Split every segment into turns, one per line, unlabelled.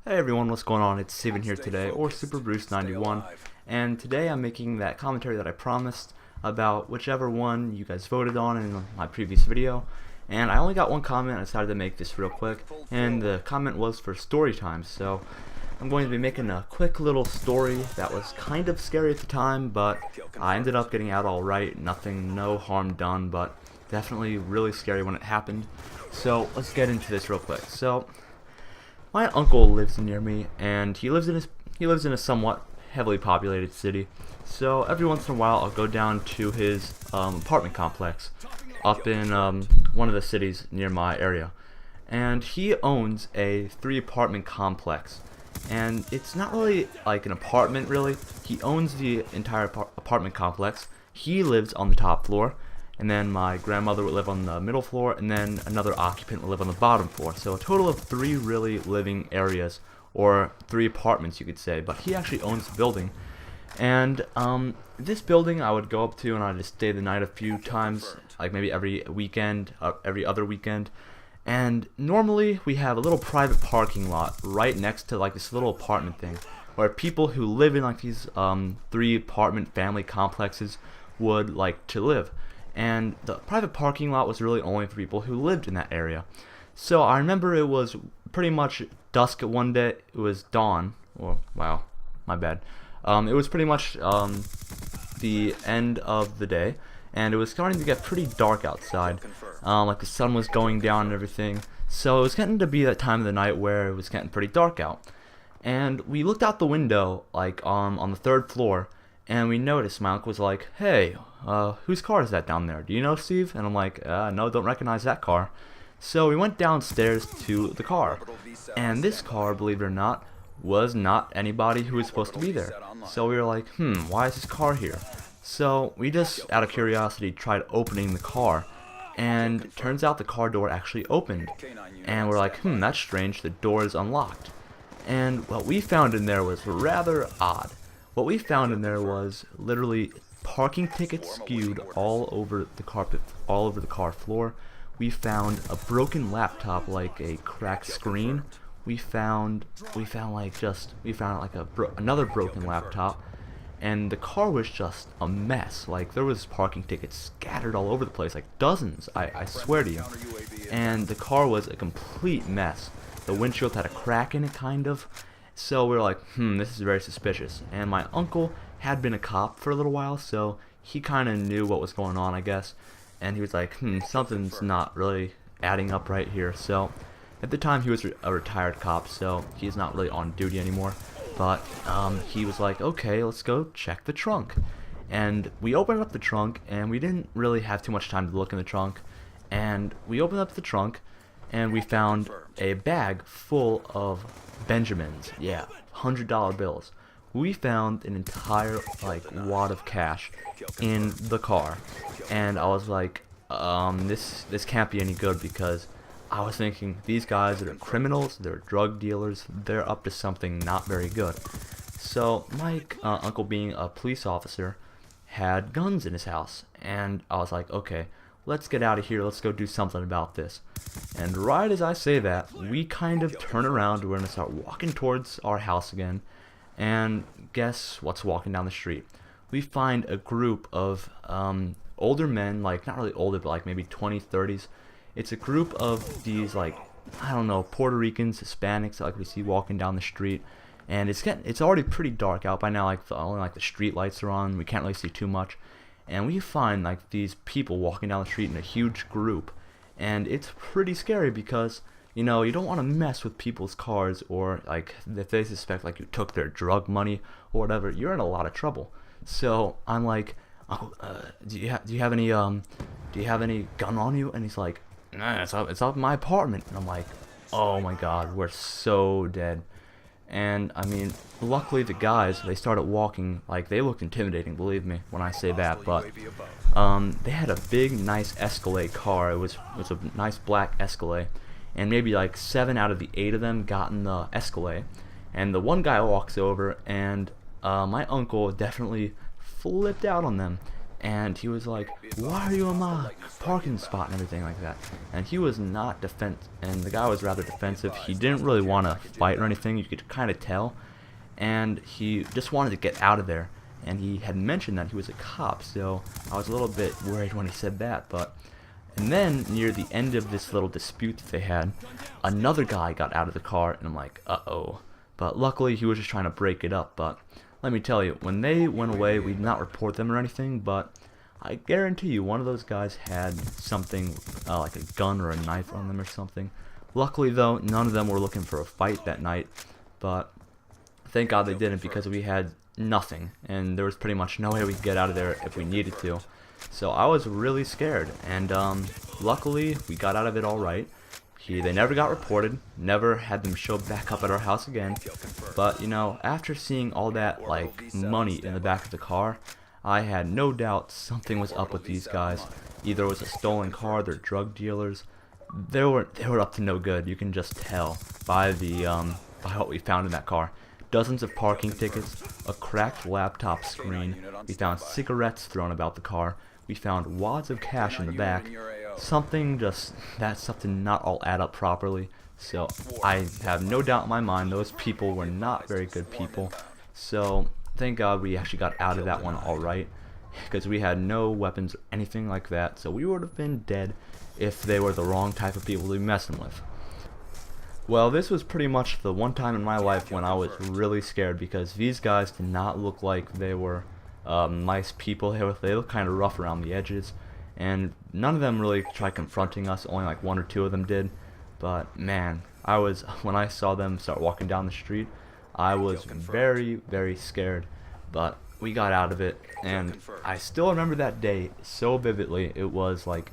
Hey everyone, what's going on? It's Steven here today, or Super Bruce 91, and today I'm making that commentary that I promised about whichever one you guys voted on in my previous video. And I only got one comment. I decided to make this real quick, and the comment was for story time. So I'm going to be making a quick little story that was kind of scary at the time, but I ended up getting out alright. No harm done, but definitely really scary when it happened. So let's get into this real quick. So my uncle lives near me, and he lives in a somewhat heavily populated city. So every once in a while, I'll go down to his apartment complex up in one of the cities near my area. And he owns a 3-apartment complex, and it's not really like an apartment really. He owns the entire apartment complex. He lives on the top floor, and then my grandmother would live on the middle floor, and then another occupant would live on the bottom floor. So a total of 3 really living areas, or 3 apartments you could say, but he actually owns the building. And this building I would go up to, and I'd just stay the night a few times, like maybe every weekend, every other weekend. And normally we have a little private parking lot right next to like this little apartment thing, where people who live in like these 3-apartment family complexes would like to live. And the private parking lot was really only for people who lived in that area. So I remember it was pretty much dusk at one day. It was dawn. Or wow, my bad. It was pretty much the end of the day, and it was starting to get pretty dark outside. Like the sun was going down and everything. So it was getting to be that time of the night where it was getting pretty dark out. And we looked out the window, like on the 3rd floor, and we noticed, my uncle was like, "Hey, whose car is that down there? Do you know, Steve?" And I'm like, "No, don't recognize that car." So we went downstairs to the car, and this car, believe it or not, was not anybody who was supposed to be there. So we were like, why is this car here? So we just, out of curiosity, tried opening the car, and it turns out the car door actually opened. And we're like, that's strange, the door is unlocked. And what we found in there was rather odd. What we found in there was literally parking tickets skewed all over the carpet, all over the car floor. We found a broken laptop, like a cracked screen. We found another broken laptop, and the car was just a mess. Like there was parking tickets scattered all over the place, like dozens. I swear to you. And the car was a complete mess. The windshield had a crack in it, kind of. So we were like, this is very suspicious. And my uncle had been a cop for a little while, so he kind of knew what was going on, I guess. And he was like, something's not really adding up right here. So at the time he was a retired cop, so he's not really on duty anymore. But he was like, okay, let's go check the trunk. And we opened up the trunk, and we didn't really have too much time to look in the trunk. And we opened up the trunk, and we found a bag full of Benjamins. Yeah, $100 bills. We found an entire wad of cash in the car, and I was like, this can't be any good, because I was thinking these guys are criminals, they're drug dealers, they're up to something not very good. So my uncle, being a police officer, had guns in his house, and I was like, okay, let's get out of here, let's go do something about this. And right as I say that, we kind of turn around, we're going to start walking towards our house again, and guess what's walking down the street? We find a group of older men, like not really older, but like maybe 20s, 30s. It's a group of these, like, I don't know, Puerto Ricans, Hispanics, like we see walking down the street. And it's already pretty dark out by now, like only the street lights are on, we can't really see too much. And we find like these people walking down the street in a huge group, and it's pretty scary because, you know, you don't want to mess with people's cars, or like if they suspect like you took their drug money or whatever, you're in a lot of trouble. So I'm like, "Oh, do you have any gun on you?" And he's like, "Nah, it's up in my apartment." And I'm like, oh my god, we're so dead. And I mean, luckily the guys, they started walking, like they looked intimidating, believe me when I say that, but they had a big nice Escalade car. It was a nice black Escalade, and maybe like 7 out of the 8 of them got in the Escalade. And the one guy walks over, and my uncle definitely flipped out on them. and he was like, "Why are you in my parking spot?" and everything like that. And he was not and the guy was rather defensive. He didn't really want to fight or anything. You could kind of tell, and he just wanted to get out of there. And he had mentioned that he was a cop, so I was a little bit worried when he said that. And then near the end of this little dispute that they had, another guy got out of the car, and I'm like, uh-oh. But luckily he was just trying to break it up. But let me tell you, when they went away, we did not report them or anything, but I guarantee you one of those guys had something like a gun or a knife on them or something. Luckily though, none of them were looking for a fight that night, but thank God they didn't, because we had nothing, and there was pretty much no way we could get out of there if we needed to. So I was really scared, and luckily we got out of it all right. They never got reported, never had them show back up at our house again. But you know, after seeing all that like money in the back of the car, I had no doubt something was up with these guys. Either it was a stolen car, they're drug dealers. They were up to no good. You can just tell by by what we found in that car. Dozens of parking tickets, a cracked laptop screen. We found cigarettes thrown about the car. We found wads of cash in the back. That stuff did not all add up properly. So I have no doubt in my mind those people were not very good people. So thank God we actually got out of that one alright, because we had no weapons or anything like that. So we would have been dead if they were the wrong type of people to be messing with. Well, this was pretty much the one time in my life when I was really scared, because these guys did not look like they were nice people. They looked kind of rough around the edges, and none of them really tried confronting us. Only like one or two of them did. But man, when I saw them start walking down the street, I was very, very scared. But we got out of it, and I still remember that day so vividly. It was like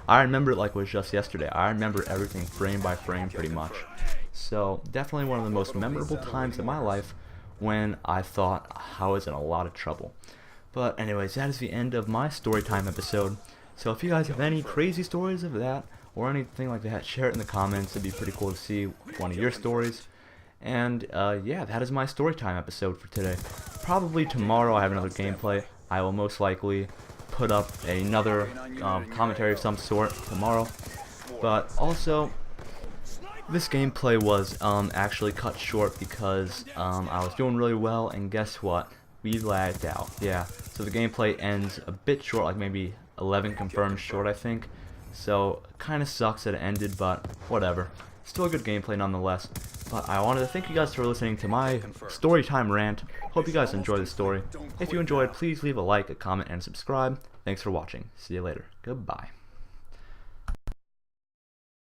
I remember it like it was just yesterday. I remember everything frame by frame pretty much. So definitely one of the most memorable times in my life when I thought I was in a lot of trouble. But anyways, that is the end of my story time episode. So if you guys have any crazy stories of that or anything like that, share it in the comments. It'd be pretty cool to see one of your stories. And yeah, that is my story time episode for today. Probably tomorrow I have another gameplay. I will most likely put up another commentary of some sort tomorrow. But also, this gameplay was actually cut short because I was doing really well, and guess what? We lagged out. Yeah, so the gameplay ends a bit short, like maybe 11 confirmed short, I think. So kind of sucks that it ended, but whatever. Still a good gameplay nonetheless. But I wanted to thank you guys for listening to my story time rant. Hope you guys enjoyed the story. If you enjoyed, please leave a like, a comment, and subscribe. Thanks for watching. See you later. Goodbye.